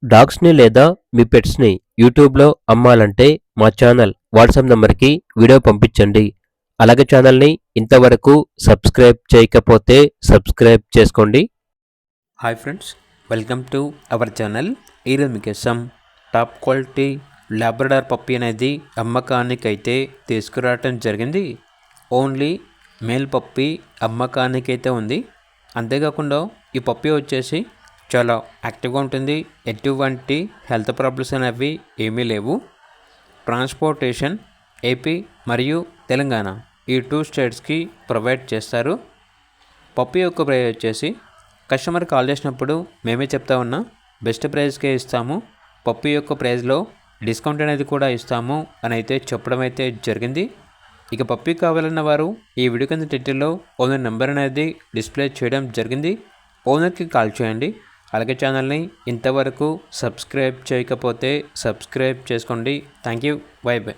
డాగ్స్‌ని లేదా మీ పెట్స్‌ని యూట్యూబ్‌లో అమ్మాలంటే మా ఛానల్ వాట్సాప్ నంబర్‌కి వీడియో పంపించండి. అలాగే ఛానల్‌ని ఇంతవరకు సబ్స్క్రైబ్ చేయకపోతే సబ్స్క్రైబ్ చేసుకోండి. Hi friends, welcome to our channel. ఈరోజు మీకోసం టాప్ క్వాలిటీ లాబ్రడార్ పప్పీ అనేది అమ్మకానికైతే తీసుకురావటం జరిగింది. ఓన్లీ మేల్ పప్పీ అమ్మకానికైతే ఉంది. అంతేకాకుండా ఈ పప్పీ వచ్చేసి చాలా యాక్టివ్గా ఉంటుంది. ఎటువంటి హెల్త్ ప్రాబ్లమ్స్ అనేవి ఏమీ లేవు. ట్రాన్స్పోర్టేషన్ ఏపీ మరియు తెలంగాణ ఈ 2 స్టేట్స్కి ప్రొవైడ్ చేస్తారు. పప్పీ యొక్క ప్రైస్ వచ్చేసి కస్టమర్ కాల్ చేసినప్పుడు మేమే చెప్తా ఉన్నా బెస్ట్ ప్రైస్కే ఇస్తాము, పప్పీ యొక్క ప్రైస్లో డిస్కౌంట్ అనేది కూడా ఇస్తాము అని అయితే చెప్పడం అయితే జరిగింది. ఇక పప్పీ కావాలన్న వారు ఈ వీడియో కింద టైటిల్లో ఓనర్ నెంబర్ అనేది డిస్ప్లే చేయడం జరిగింది. ఓనర్కి కాల్ చేయండి. అలాగే ఛానల్ని ఇంతవరకు సబ్స్క్రైబ్ చేయకపోతే సబ్స్క్రైబ్ చేసుకోండి. Thank you. By by.